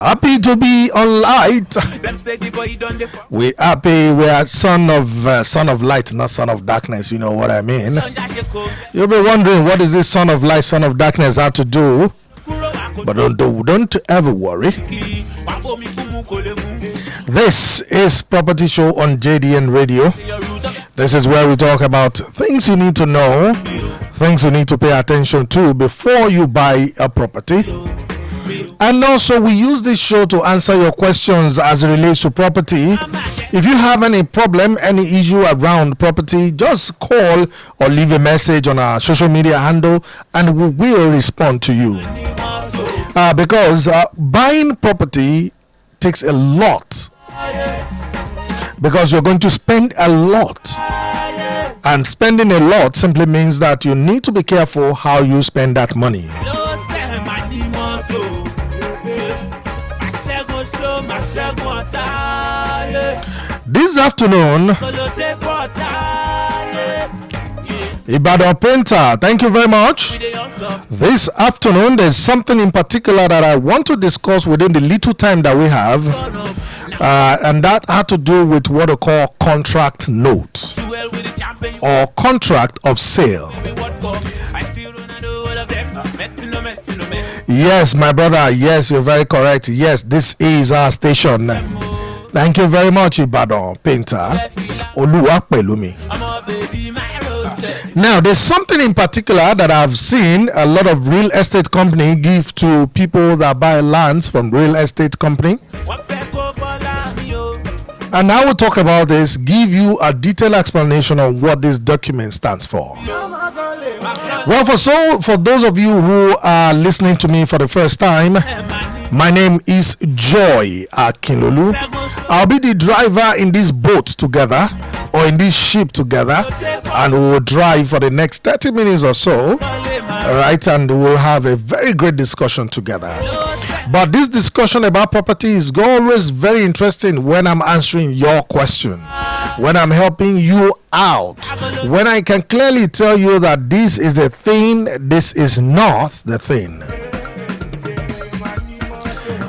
Happy to be on light. We happy. We are son of light, not son of darkness. You know what I mean. You'll be wondering what is this son of light, son of darkness have to do. But don't ever worry. This is Property Show on JDN Radio. This is where we talk about things you need to know, things you need to pay attention to before you buy a property. And also, we use this show to answer your questions as it relates to property. If you have any problem, any issue around property, just call or leave a message on our social media handle and we will respond to you. Because buying property takes a lot. Because you're going to spend a lot. And spending a lot simply means that you need to be careful how you spend that money. This afternoon, Ibadan Painter, thank you very much. This afternoon, there's something in particular that I want to discuss within the little time that we have, and that had to do with what I call contract note or contract of sale. Yes, my brother. Yes, you're very correct. Yes, this is our station. Thank you very much, Ibadan Painter. Oluwa Pelumi. Now, there's something in particular that I've seen a lot of real estate company give to people that buy lands from real estate company. And I will talk about this, give you a detailed explanation of what this document stands for. Well, for those of you who are listening to me for the first time, my name is Joy AKINLOLU. I'll be the driver in this boat together, or in this ship together, and we will drive for the next 30 minutes or so. All right, and we'll have a very great discussion together. But this discussion about property is always very interesting when I'm answering your question, when I'm helping you out, when I can clearly tell you that this is a thing, this is not the thing.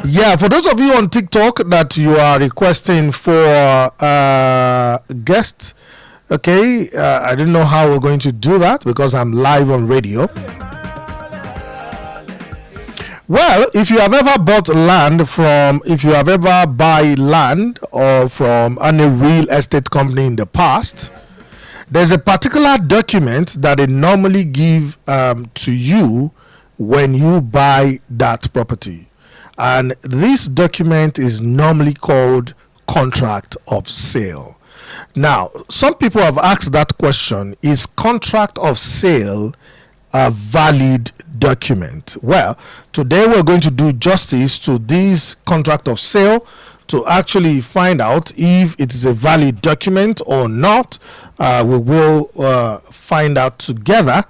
Yeah, for those of you on TikTok that you are requesting for guests, okay, I don't know how we're going to do that because I'm live on radio. Well, if you have ever bought land if you have ever buy land or from any real estate company in the past, there's a particular document that they normally give to you when you buy that property. And this document is normally called contract of sale. Now, some people have asked that question, is contract of sale a valid document? Well, today we're going to do justice to this contract of sale to actually find out if it is a valid document or not. We will find out together.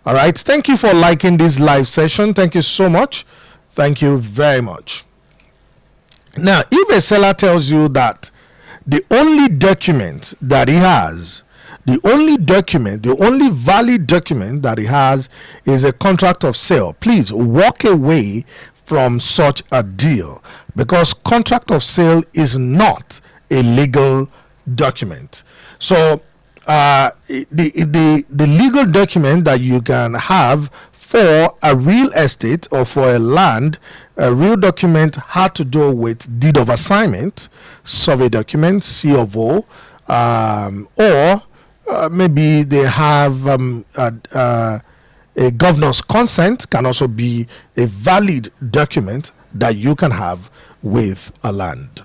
All right. Thank you for liking this live session. Thank you so much. Thank you very much. Now, if a seller tells you that the only document that he has, the only valid document that he has is a contract of sale, please walk away from such a deal, because contract of sale is not a legal document. So the legal document that you can have for a real estate or for a land, a real document had to do with deed of assignment, survey document, C of O, or maybe they have a governor's consent can also be a valid document that you can have with a land.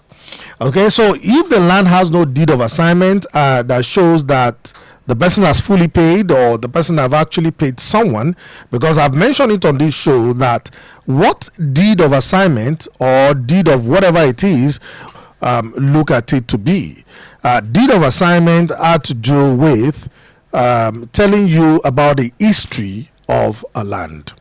Okay, so if the land has no deed of assignment that shows that the person has fully paid or the person have actually paid someone, because I've mentioned it on this show that what deed of assignment or deed of whatever it is, look at it to be. Deed of assignment had to do with telling you about the history of a land.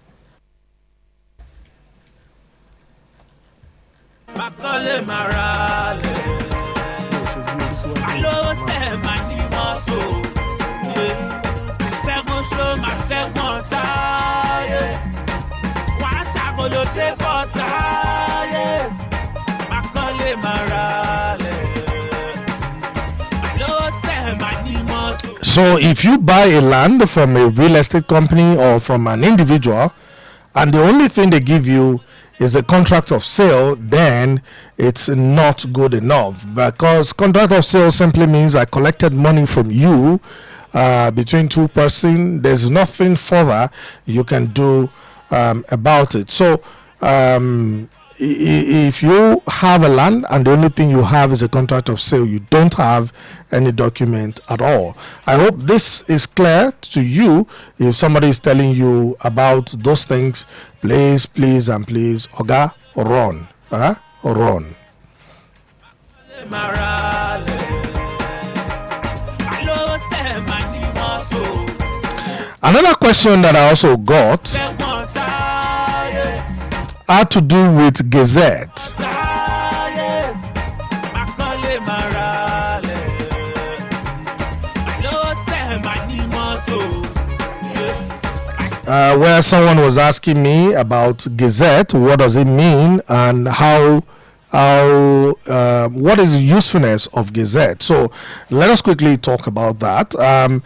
So if you buy a land from a real estate company or from an individual, and the only thing they give you is a contract of sale, then it's not good enough, because contract of sale simply means I collected money from you between two persons. There's nothing further you can do about it. So if you have a land and the only thing you have is a contract of sale, you don't have any document at all. I hope this is clear to you. If somebody is telling you about those things, please and please, Oga, run. Run. Another question that I also got had to do with Gazette. Where someone was asking me about Gazette, what does it mean, and how what is the usefulness of Gazette. So let us quickly talk about that. And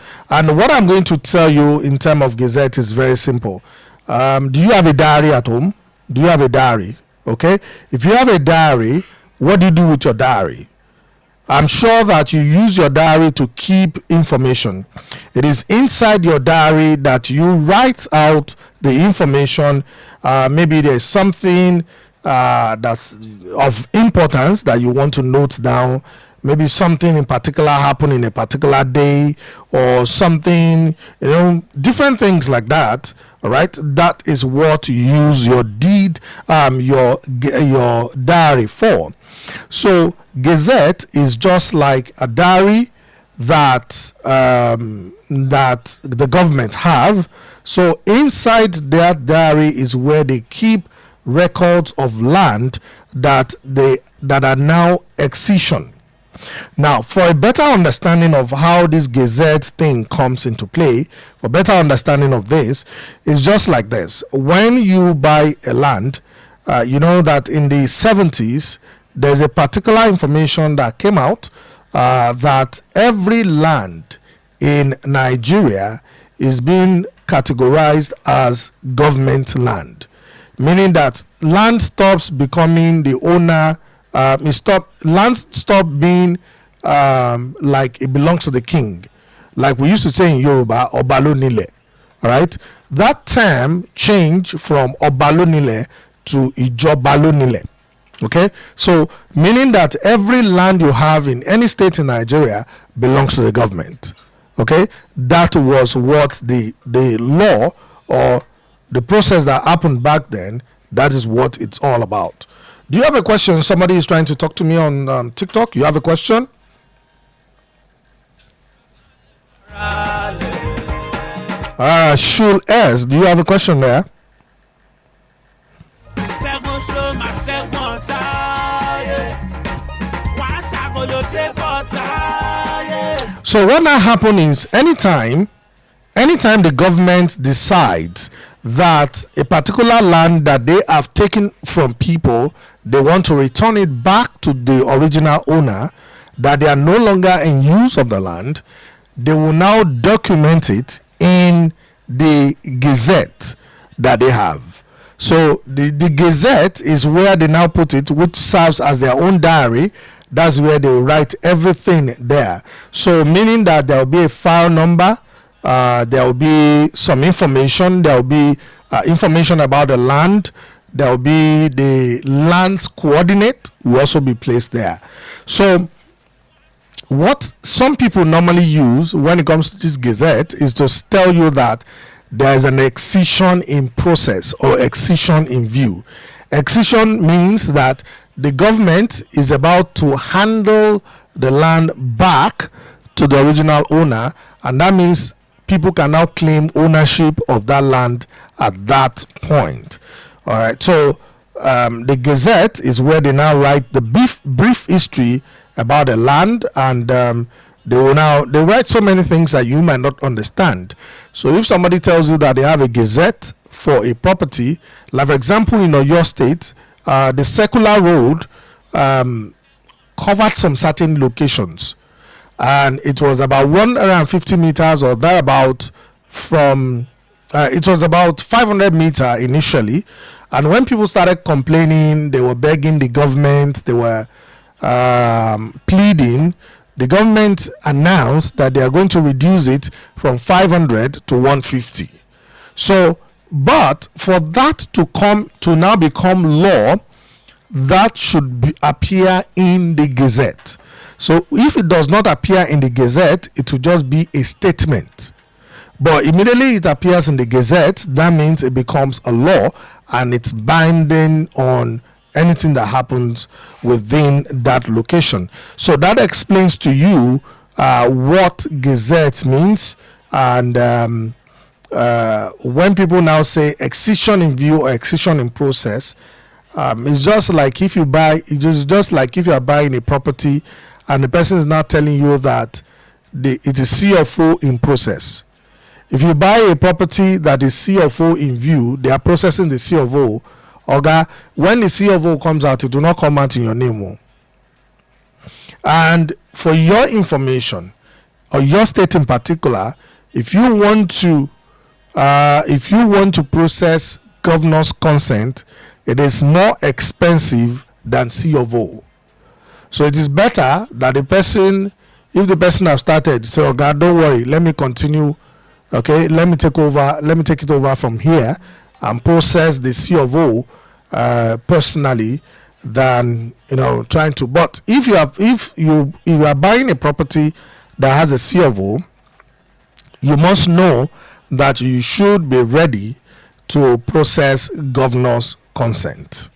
what I'm going to tell you in terms of Gazette is very simple. Do you have a diary at home? Do you have a diary? Okay. If you have a diary, what do you do with your diary? I'm sure that you use your diary to keep information. It is inside your diary that you write out the information. Maybe there's something that's of importance that you want to note down. Maybe something in particular happened in a particular day, or something, different things like that. All right, that is what you use your your diary for. So Gazette is just like a diary that that the government have. So inside their diary is where they keep records of land that are now excision. Now, for a better understanding of how this Gazette thing comes into play, for better understanding of this, is just like this. When you buy a land, you know that in the 70s, there's a particular information that came out that every land in Nigeria is being categorized as government land, meaning that land stops becoming the owner. Land stop being like it belongs to the king, like we used to say in Yoruba, Obalo Nile. Right? That term changed from Obalo Nile to Ijobalo Nile. Okay, so meaning that every land you have in any state in Nigeria belongs to the government. Okay, that was what the law or the process that happened back then. That is what it's all about. Do you have a question? Somebody is trying to talk to me on TikTok. You have a question? Shul S, do you have a question there? So what now happens is anytime the government decides that a particular land that they have taken from people, they want to return it back to the original owner, that they are no longer in use of the land, they will now document it in the Gazette that they have. So the Gazette is where they now put it, which serves as their own diary. That's where they will write everything there. So meaning that there will be a file number, there will be some information, there will be information about the land, there will be the land's coordinate will also be placed there. So what some people normally use when it comes to this Gazette is to tell you that there is an excision in process or excision in view. Excision means that the government is about to handle the land back to the original owner, and that means people can now claim ownership of that land at that point. All right, so the Gazette is where they now write the brief history about the land, and they write so many things that you might not understand. So if somebody tells you that they have a Gazette for a property, like for example in your state, the circular road covered some certain locations, and it was about 150 meters or thereabout from. It was about 500 meter initially, and when people started complaining, they were begging the government, they were pleading. The government announced that they are going to reduce it from 500 to 150. So, but for that to now become law, that should appear in the Gazette. So if it does not appear in the Gazette, it will just be a statement. But immediately it appears in the Gazette, that means it becomes a law and it's binding on anything that happens within that location. So that explains to you what Gazette means. And when people now say excision in view or excision in process, it's just like if you are buying a property and the person is now telling you that it is CFO in process. If you buy a property that is CFO in view, they are processing the CFO. Oga, when the CFO comes out, it will not come out in your name. And for your information, or your state in particular, if you want to process governor's consent, it is more expensive than CFO. So it is better that the person, if the person has started, say, oh God, don't worry, let me continue. Okay, let me take it over from here and process the CFO personally than trying to. But if you are buying a property that has a CFO, you must know that you should be ready to process governor's consent.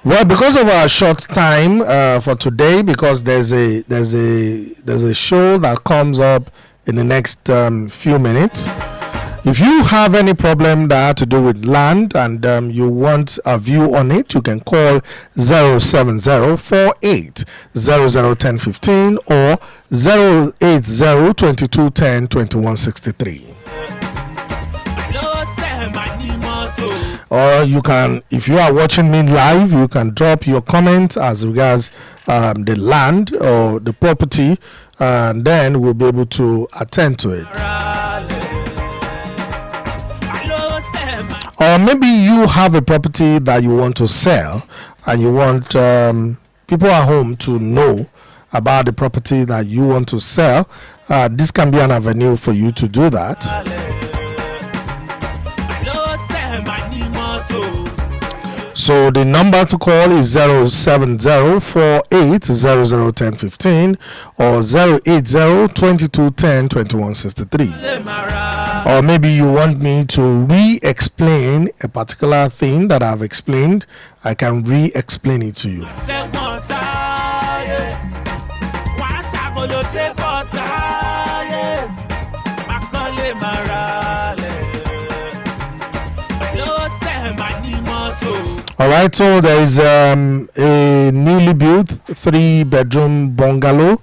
Well, because of our short time for today, because there's a show that comes up in the next few minutes. If you have any problem that had to do with land and you want a view on it, you can call 07048001015 or 08022102163. Or you can, if you are watching me live, you can drop your comment as regards the land or the property, and then we'll be able to attend to it. Or maybe you have a property that you want to sell and you want people at home to know about the property that you want to sell. This can be an avenue for you to do that. So the number to call is 07048001015 or 08022102163. Or maybe you want me to re-explain a particular thing that I've explained. I can re-explain it to you. All right, so there is a newly built 3-bedroom bungalow